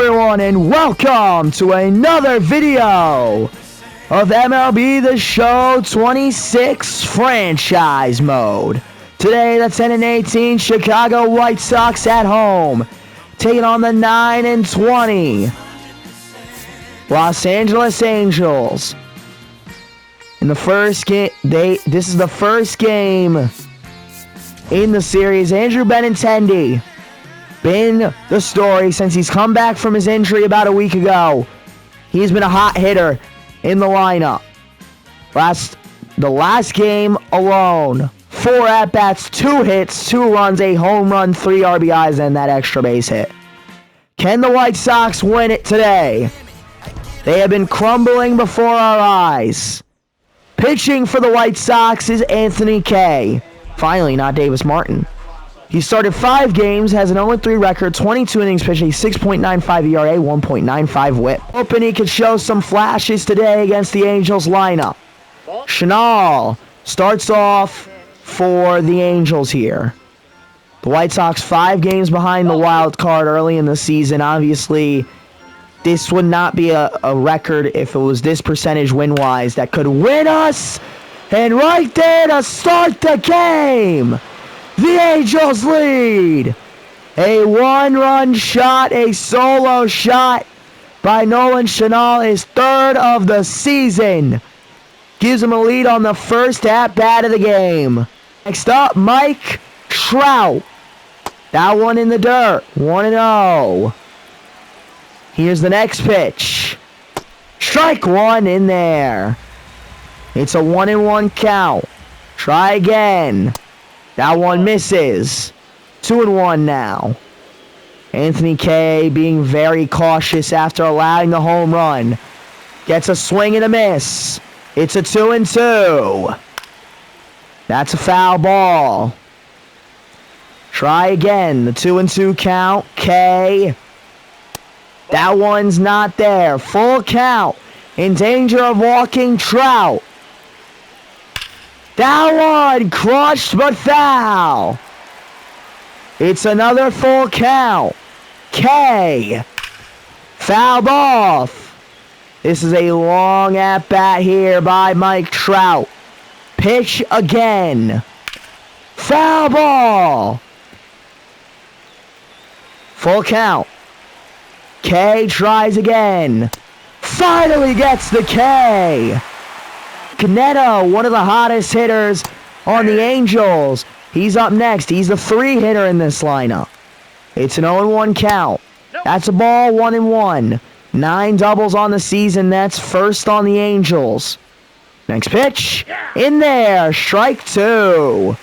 everyone, and welcome to another video of MLB The Show 26 Franchise Mode. Today, the 10-18 Chicago White Sox at home, taking on the 9-20 Los Angeles Angels. In the first game, this is the first game in the series. Andrew Benintendi been the story since he's come back from his injury about a week ago. He's been a hot hitter in the lineup. The last game alone, 4 at-bats, 2 hits, 2 runs, a home run, 3 RBIs, and that extra base hit. Can the White Sox win it today? They have been crumbling before our eyes. Pitching for the White Sox is Anthony Kay. Finally, not Davis Martin. He started 5 games, has an 0-3 record, 22 innings pitched, a 6.95 ERA, 1.95 whip. Hoping he could show some flashes today against the Angels lineup. Chanel starts off for the Angels here. The White Sox 5 games behind the wild card early in the season. Obviously, this would not be a record if it was this percentage win-wise that could win us. And right there to start the game, the Angels lead. A 1-run shot, a solo shot by Nolan Chanel, his 3rd of the season. Gives him a lead on the first at-bat of the game. Next up, Mike Trout. That one in the dirt, 1-0. Here's the next pitch. Strike 1 in there. It's a 1-1 count. Try again. That one misses. 2-1 now. Anthony Kay being very cautious after allowing the home run. Gets a swing and a miss. It's a 2-2. That's a foul ball. Try again. The 2-2 count. Kay. That one's not there. Full count. In danger of walking Trout. That one crushed but foul. It's another full count. K. Fouled off. This is a long at-bat here by Mike Trout. Pitch again. Foul ball. Full count. K tries again. Finally gets the K. Caneto, one of the hottest hitters on the Angels. He's up next. He's the 3 hitter in this lineup. It's an 0-1 count. That's a ball, 1-1. 9 doubles on the season. That's first on the Angels. Next pitch. In there. Strike 2.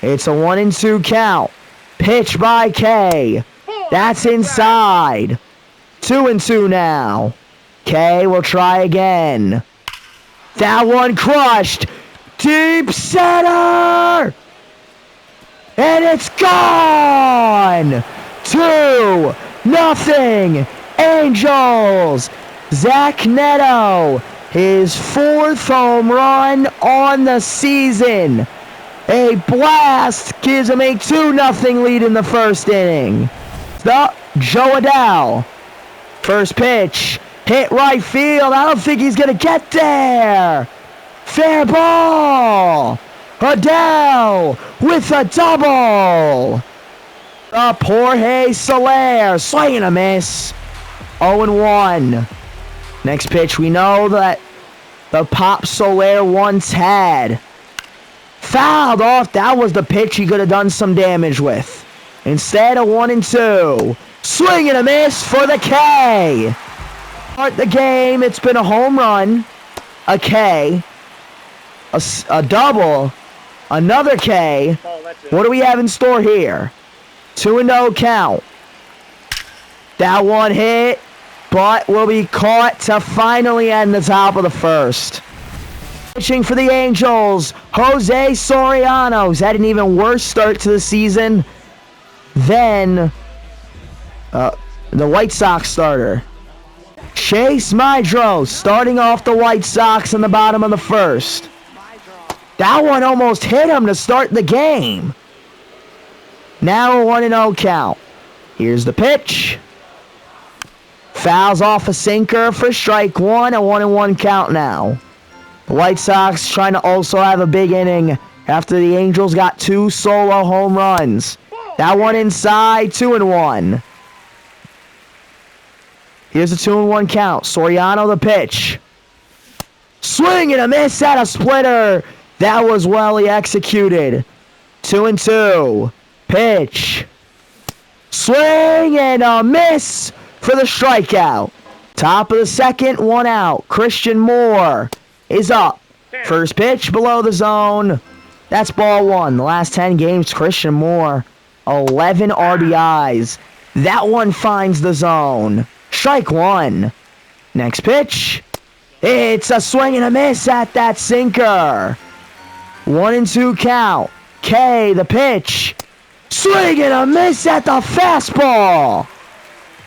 It's a 1-2 count. Pitch by K. That's inside. 2-2 now. K will try again. That one crushed. Deep center. And it's gone. 2-0. Angels. Zach Neto. His 4th home run on the season. A blast gives him a 2-0 lead in the first inning. Stop. Joe Adele. First pitch. Hit right field. I don't think he's going to get there. Fair ball. Adele with a double. Jorge Soler. Swing and a miss. 0-1. Next pitch. We know that the pop Soler once had. Fouled off. That was the pitch he could have done some damage with. Instead, a 1-2. Swing and a miss for the K. Start the game. It's been a home run, a K, a double, another K. What do we have in store here? 2-0 count. That one hit, but will be caught to finally end the top of the first. Pitching for the Angels, Jose Soriano. He's had an even worse start to the season than the White Sox starter. Chase Maedro starting off the White Sox in the bottom of the first. That one almost hit him to start the game. Now a 1-0 count. Here's the pitch. Fouls off a sinker for strike one, a 1-1 count now. The White Sox trying to also have a big inning after the Angels got 2 solo home runs. That one inside, 2-1. Here's a 2-1 count. Soriano the pitch. Swing and a miss at a splitter. That was well executed. 2-2. Pitch. Swing and a miss for the strikeout. Top of the second, 1 out. Christian Moore is up. First pitch below the zone. That's ball 1. The last 10 games, Christian Moore, 11 RBIs. That one finds the zone. Strike 1. Next pitch. It's a swing and a miss at that sinker. 1-2 count. K, the pitch. Swing and a miss at the fastball.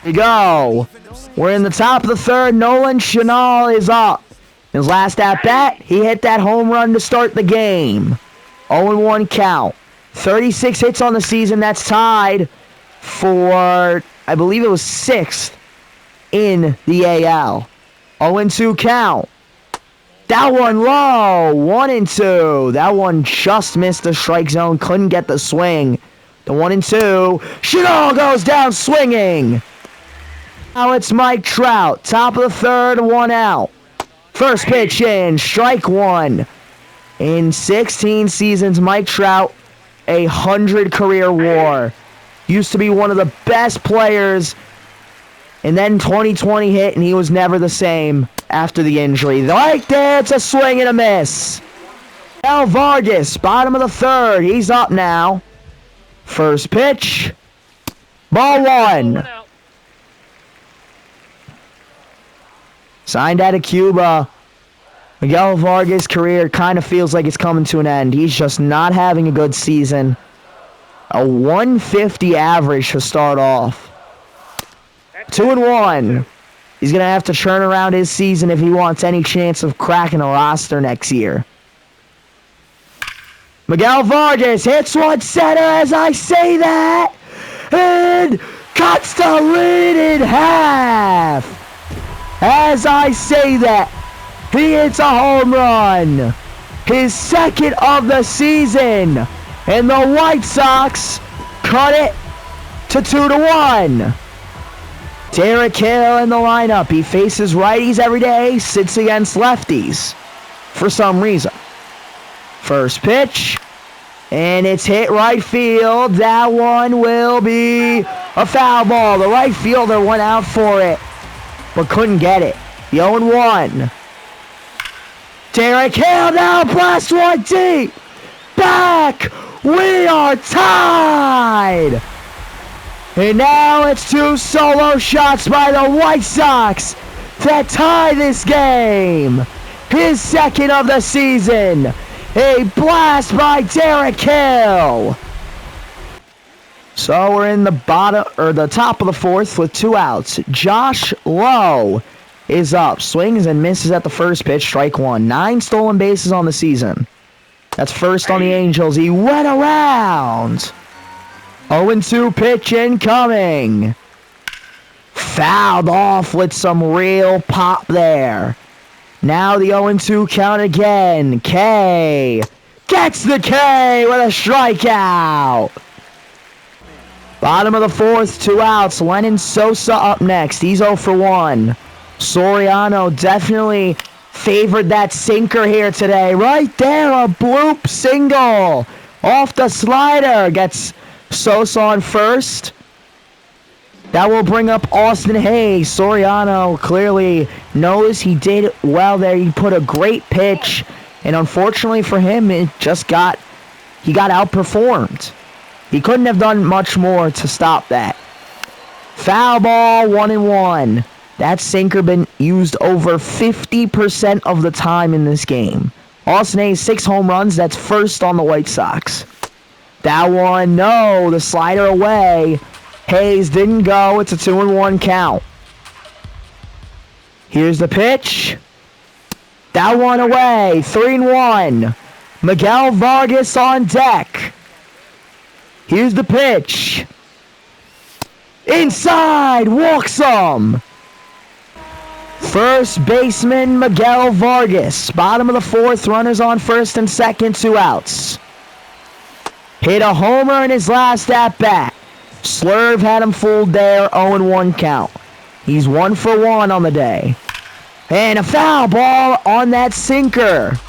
Here we go. We're in the top of the third. Nolan Chanel is up. His last at-bat, he hit that home run to start the game. 0-1 count. 36 hits on the season. That's tied for, I believe it was 6th in the AL. 0-2 count. That one low. 1-2. That one just missed the strike zone. Couldn't get the swing. The 1-2. Chanel goes down swinging. Now it's Mike Trout. Top of the third, 1 out. First pitch in. Strike 1. In 16 seasons, Mike Trout, 100 career WAR. Used to be one of the best players. And then 2020 hit, and he was never the same after the injury. Right there, it's a swing and a miss. El Vargas, bottom of the third. He's up now. First pitch. Ball 1. Signed out of Cuba. Miguel Vargas' career kind of feels like it's coming to an end. He's just not having a good season. A 150 average to start off. 2-1. He's going to have to turn around his season if he wants any chance of cracking a roster next year. Miguel Vargas hits one center as I say that. And cuts the lead in half. As I say that, he hits a home run. His second of the season. And the White Sox cut it to 2-1. Derek Hill in the lineup. He faces righties every day, sits against lefties for some reason. First pitch, and it's hit right field. That one will be a foul ball. The right fielder went out for it, but couldn't get it. The 0-1. Derek Hill now blasts one deep. Back. We are tied. And now it's 2 solo shots by the White Sox that tie this game. His second of the season. A blast by Derek Hill. So we're in the top of the fourth with 2 outs. Josh Lowe is up. Swings and misses at the first pitch. Strike 1. 9 stolen bases on the season. That's first on the Angels. He went around. 0-2 pitch incoming. Fouled off with some real pop there. Now the 0-2 count again. K gets the K with a strikeout. Bottom of the fourth, 2 outs. Lennon Sosa up next. He's 0-1. Soriano definitely favored that sinker here today. Right there, a bloop single. Off the slider. Gets Sosa on first. That will bring up Austin Hayes. Soriano clearly knows he did well there. He put a great pitch. And unfortunately for him, he got outperformed. He couldn't have done much more to stop that. Foul ball, 1-1. That sinker been used over 50% of the time in this game. Austin Hayes, 6 home runs. That's first on the White Sox. That one, no. The slider away. Hayes didn't go. It's a 2-1 count. Here's the pitch. That one away. 3-1. Miguel Vargas on deck. Here's the pitch. Inside. Walks him. First baseman Miguel Vargas. Bottom of the fourth, runners on first and second, 2 outs. Hit a homer in his last at-bat. Slurve had him fooled there, 0-1 count. He's 1 for 1 on the day. And a foul ball on that sinker.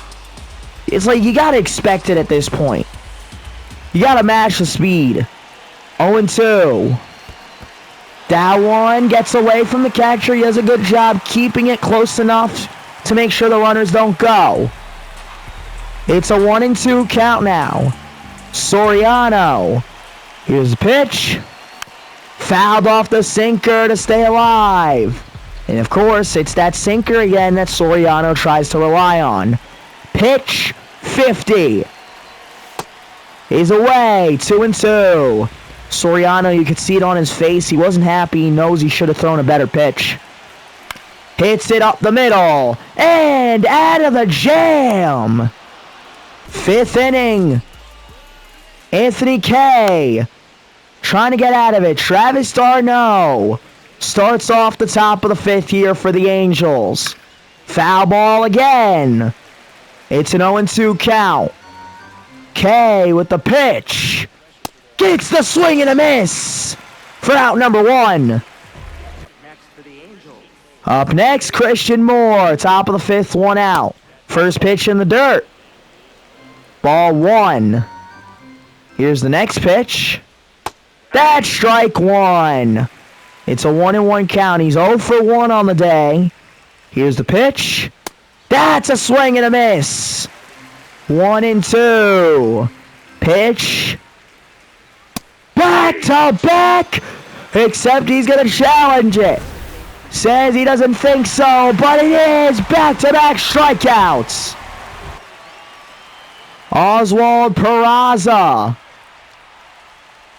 It's like you gotta expect it at this point. You gotta match the speed. 0-2. That one gets away from the catcher. He does a good job keeping it close enough to make sure the runners don't go. It's a 1-2 count now. Soriano. Here's the pitch. Fouled off the sinker to stay alive. And of course, it's that sinker again that Soriano tries to rely on. Pitch 50. He's away. 2-2. Soriano, you could see it on his face. He wasn't happy. He knows he should have thrown a better pitch. Hits it up the middle. And out of the jam. 5th inning. Anthony K. trying to get out of it. Travis d'Arnaud starts off the top of the 5th here for the Angels. Foul ball again. It's an 0-2 count. K with the pitch. Gets the swing and a miss for out number 1. Up next, Christian Moore. Top of the 5th, 1 out. First pitch in the dirt. Ball 1. Here's the next pitch. That's strike 1. It's a 1-1 count. He's 0 for 1 on the day. Here's the pitch. That's a swing and a miss. 1-2. Pitch. Back to back. Except he's going to challenge it. Says he doesn't think so, but it is back-to-back strikeouts. Oswald Peraza.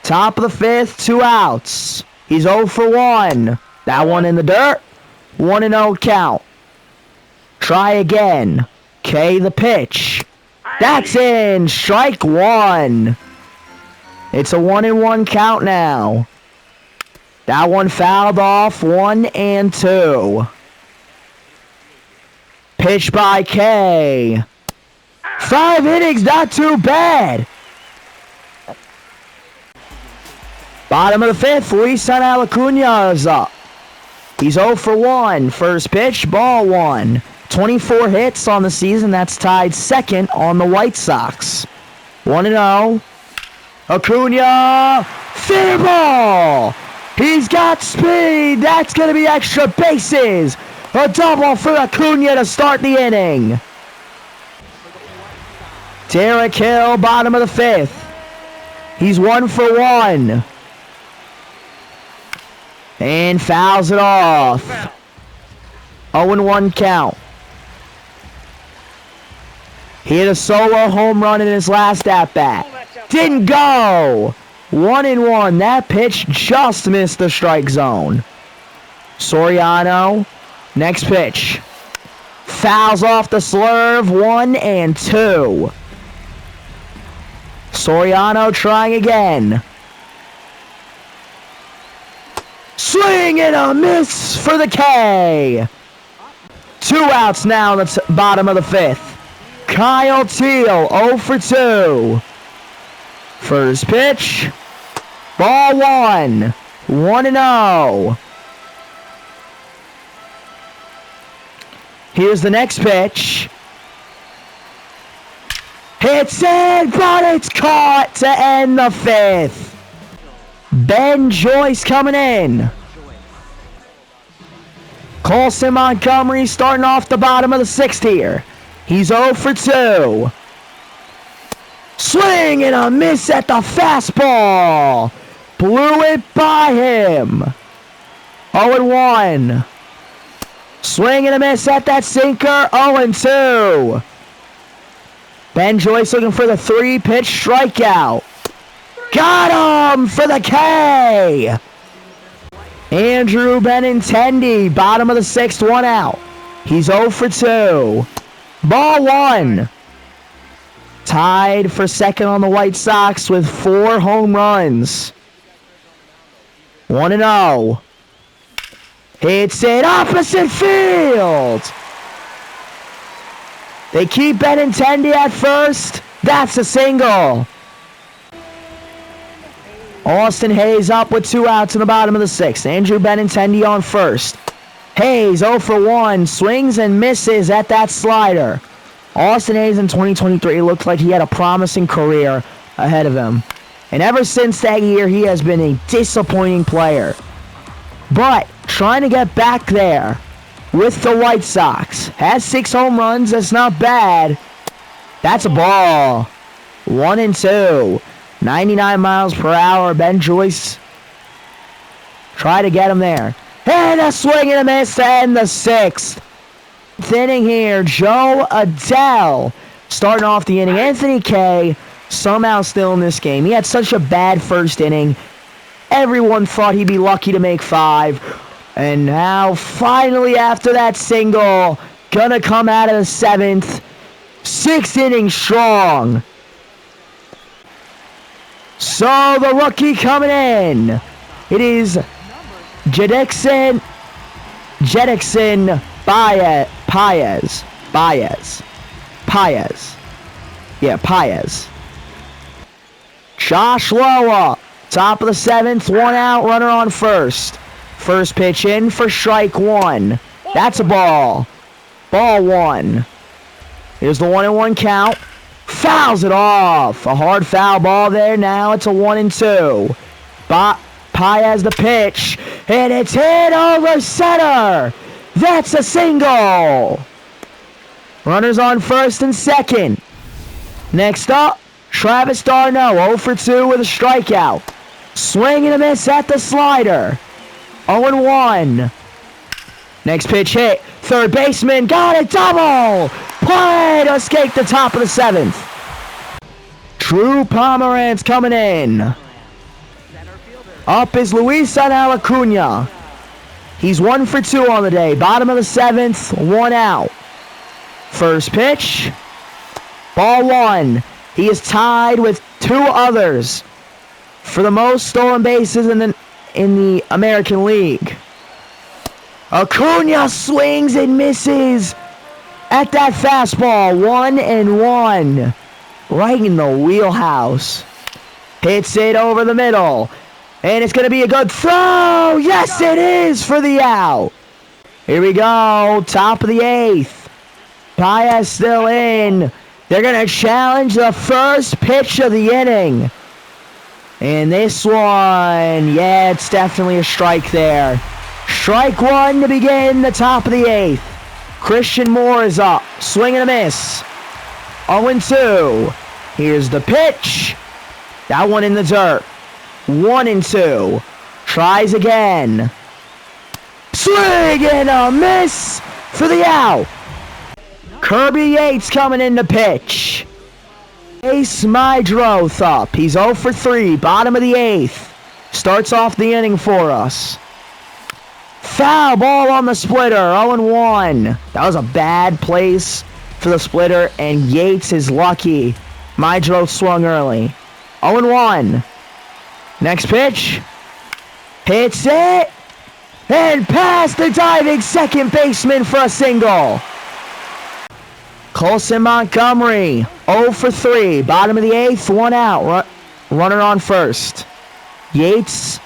Top of the 5th, 2 outs. He's 0 for 1. That one in the dirt. 1-0 count. Try again. K the pitch. That's in. Strike 1. It's a 1-1 count now. That one fouled off. 1-2. Pitch by K. 5 innings, not too bad. Bottom of the 5th, Luis Acuna is up. He's 0 for 1. First pitch, ball 1. 24 hits on the season. That's tied second on the White Sox. 1-0. Acuna, fair ball. He's got speed. That's going to be extra bases. A double for Acuna to start the inning. Derek Hill, bottom of the 5th. He's 1 for 1. And fouls it off. 0-1 count. He hit a solo home run in his last at-bat. Didn't go. 1-1. That pitch just missed the strike zone. Soriano. Next pitch. Fouls off the slurve. 1-2. Soriano trying again. Swing and a miss for the K. 2 outs now in the bottom of the 5th. Kyle Teal, 0 for 2. First pitch. Ball 1. 1-0. Here's the next pitch. Hits it, but it's caught to end the 5th. Ben Joyce coming in. Colson Montgomery starting off the bottom of the 6th here. He's 0 for 2. Swing and a miss at the fastball. Blew it by him. 0-1. Swing and a miss at that sinker. 0-2. Ben Joyce looking for the 3-pitch strikeout. Got him for the K. Andrew Benintendi, bottom of the 6th, 1 out. He's 0 for 2. Ball 1. Tied for second on the White Sox with 4 home runs. 1-0. Hits it opposite field. They keep Benintendi at first. That's a single. Austin Hayes up with 2 outs in the bottom of the 6th. Andrew Benintendi on first. Hayes 0 for 1. Swings and misses at that slider. Austin Hayes in 2023 looked like he had a promising career ahead of him. And ever since that year, he has been a disappointing player. But trying to get back there with the White Sox. Has 6 home runs. That's not bad. That's a ball. 1-2. 99 miles per hour. Ben Joyce. Try to get him there. And a swing and a miss to end the 6th. Inning here. Joe Adele starting off the inning. Anthony Kay somehow still in this game. He had such a bad first inning. Everyone thought he'd be lucky to make 5. And now, finally, after that single, gonna come out of the 7th. 6th inning strong. So, the rookie coming in. It is Jedixson Paez. Yeah, Paez. Josh Loa, top of the 7th, 1 out, runner on first. First pitch in for strike 1. That's a ball. Ball 1. Here's the 1-1 count. Fouls it off. A hard foul ball there. Now it's a 1-2. Paez the pitch. And it's hit over center. That's a single. Runners on first and second. Next up, Travis d'Arnaud, 0 for 2 with a strikeout. Swing and a miss at the slider. 0-1. Next pitch hit. Third baseman got it. Double. Play to escape the top of the 7th. Drew Pomeranz coming in. Up is Luis Acuna. He's 1 for 2 on the day. Bottom of the 7th, 1 out. First pitch. Ball 1. He is tied with 2 others for the most stolen bases in the American League. Acuna swings and misses at that fastball. 1-1. Right in the wheelhouse. Hits it over the middle. And it's going to be a good throw. Yes, it is for the out. Here we go. Top of the 8th. Paez still in. They're going to challenge the first pitch of the inning. And this one, yeah, it's definitely a strike there. Strike 1 to begin the top of the 8th. Christian Moore is up. Swing and a miss. 0-2. Here's the pitch. That one in the dirt. 1-2. Tries again. Swing and a miss for the out. Kirby Yates coming in to pitch. Ace Mydroth up. He's 0 for 3. Bottom of the 8th. Starts off the inning for us. Foul ball on the splitter. 0-1. That was a bad place for the splitter, and Yates is lucky. Mydroth swung early. 0-1. Next pitch. Hits it. And past the diving second baseman for a single. Colson Montgomery, 0 for 3. Bottom of the 8th, 1 out. Runner on first. Yates,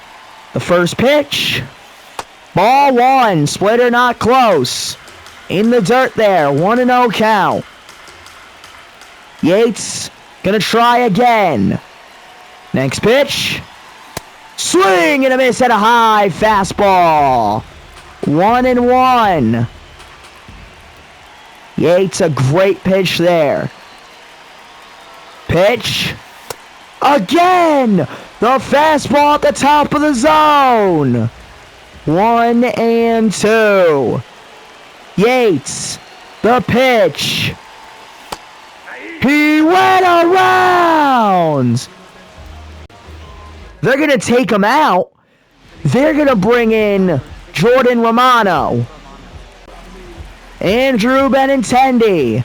the first pitch. Ball 1. Splitter not close. In the dirt there. 1-0 count. Yates gonna try again. Next pitch. Swing and a miss at a high fastball. 1-1. Yates, a great pitch there. Pitch. Again! The fastball at the top of the zone. 1-2. Yates, the pitch. He went around. They're going to take him out. They're going to bring in Jordan Romano. Andrew Benintendi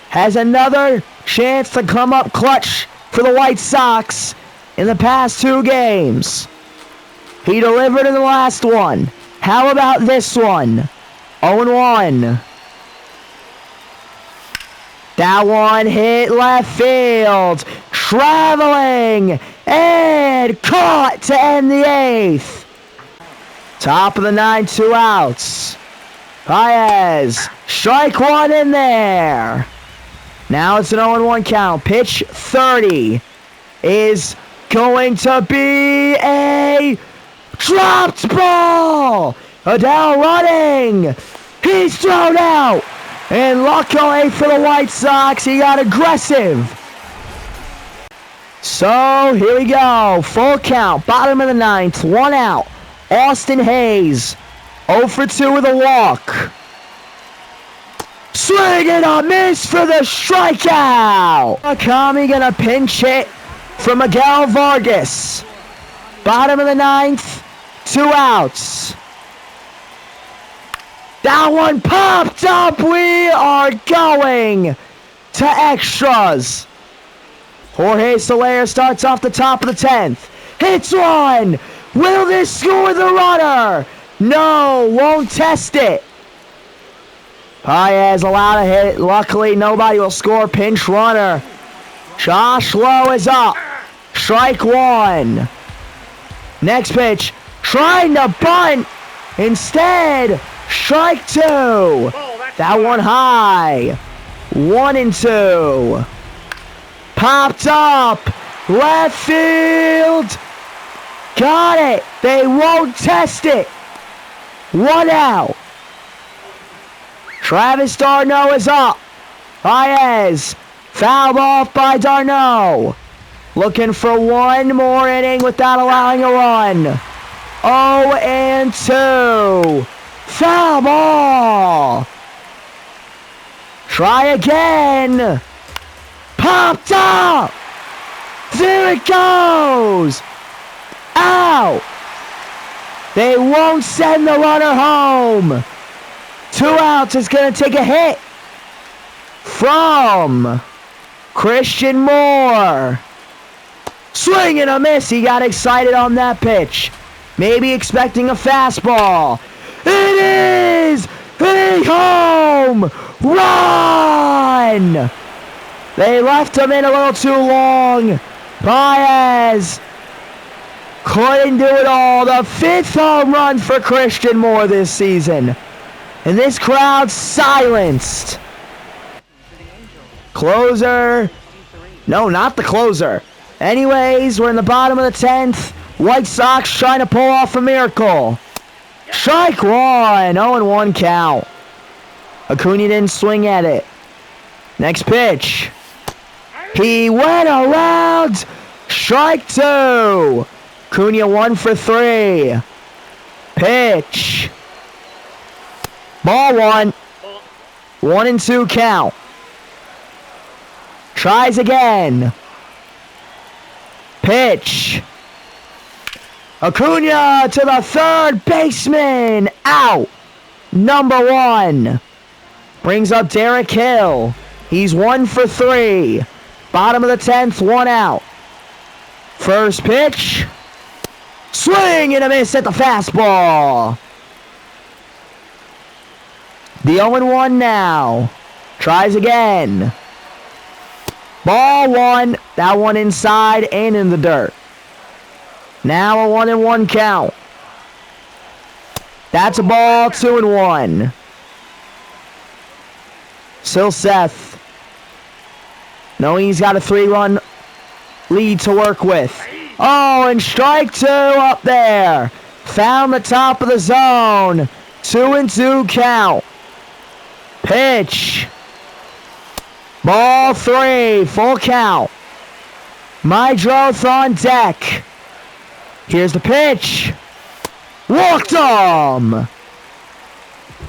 has another chance to come up clutch for the White Sox in the past 2 games. He delivered in the last one. How about this one? 0-1. That one hit left field. Traveling. And caught to end the 8th. Top of the 9, 2 outs. Paez. Strike one in there. Now it's an 0-1 count. Pitch 30 is going to be a dropped ball. Adele running. He's thrown out. And luckily for the White Sox, he got aggressive. So here we go. Full count. Bottom of the 9th. 1 out. Austin Hayes. 0 for 2 with a walk. Swing and a miss for the strikeout. Akami gonna pinch hit from Miguel Vargas. Bottom of the 9th. 2 outs. That one popped up. We are going to extras. Jorge Soler starts off the top of the 10th. Hits one. Will this score the runner? No, won't test it. Paez allowed a hit. Luckily, nobody will score. Pinch runner. Josh Lowe is up. Strike one. Next pitch. Trying to bunt. Instead, strike two. That one high. 1-2. Popped up. Left field. Got it. They won't test it. 1 out. Travis d'Arnaud is up. Paez. Fouled off by d'Arnaud. Looking for one more inning without allowing a run. 0-2. Foul ball. Try again. Popped up. There it goes. Out. They won't send the runner home. 2 outs is going to take a hit from Christian Moore. Swing and a miss. He got excited on that pitch. Maybe expecting a fastball. It is a home run. They left him in a little too long. Paez couldn't do it all. The 5th home run for Christian Moore this season. And this crowd silenced. Closer. No, not the closer. Anyways, we're in the bottom of the 10th. White Sox trying to pull off a miracle. Strike one. 0-1 count. Acuna didn't swing at it. Next pitch. He went around. Strike two. Acuna 1 for 3. Pitch. Ball one. 1-2 count. Tries again. Pitch. Acuna to the third baseman. Out. Number 1. Brings up Derek Hill. He's 1 for 3. Bottom of the 10th, 1 out. First pitch. Swing and a miss at the fastball. The 0-1 now. Tries again. Ball 1. That one inside and in the dirt. Now a 1-1 count. That's a ball. 2-1. Still Seth. Knowing he's got a 3-run lead to work with. Oh, and strike 2 up there. Found the top of the zone. 2-2 count. Pitch. Ball 3. Full count. Mydroth on deck. Here's the pitch. Walked him.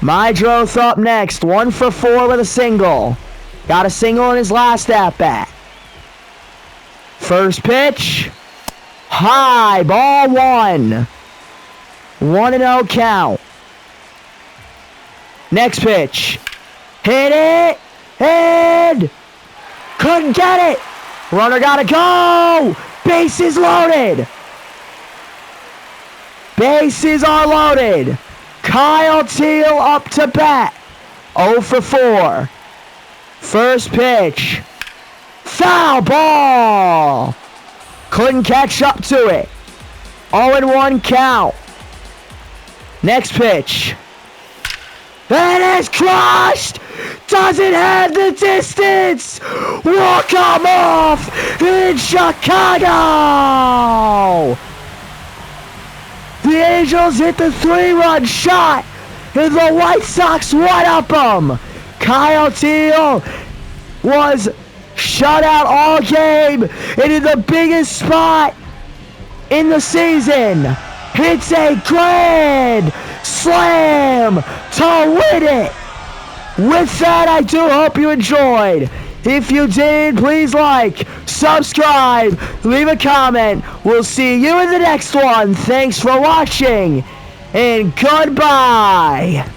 Mydroth up next. 1 for 4 with a single. Got a single in his last at-bat. First pitch. High. Ball 1. 1-0 count. Next pitch. Hit it. And couldn't get it. Runner gotta go. Bases loaded. Bases are loaded. Kyle Teal up to bat. 0 for 4. First pitch. Foul ball. Couldn't catch up to it. 0-1 count. Next pitch. It is crushed! Doesn't have the distance! Will come off in Chicago! The Angels hit the 3-run shot, and the White Sox one-up them. Kyle Teal was shut out all game, and in the biggest spot in the season, hits a grand slam to win it. With that, I do hope you enjoyed. If you did, please like, subscribe, leave a comment. We'll see you in the next one. Thanks for watching, and goodbye.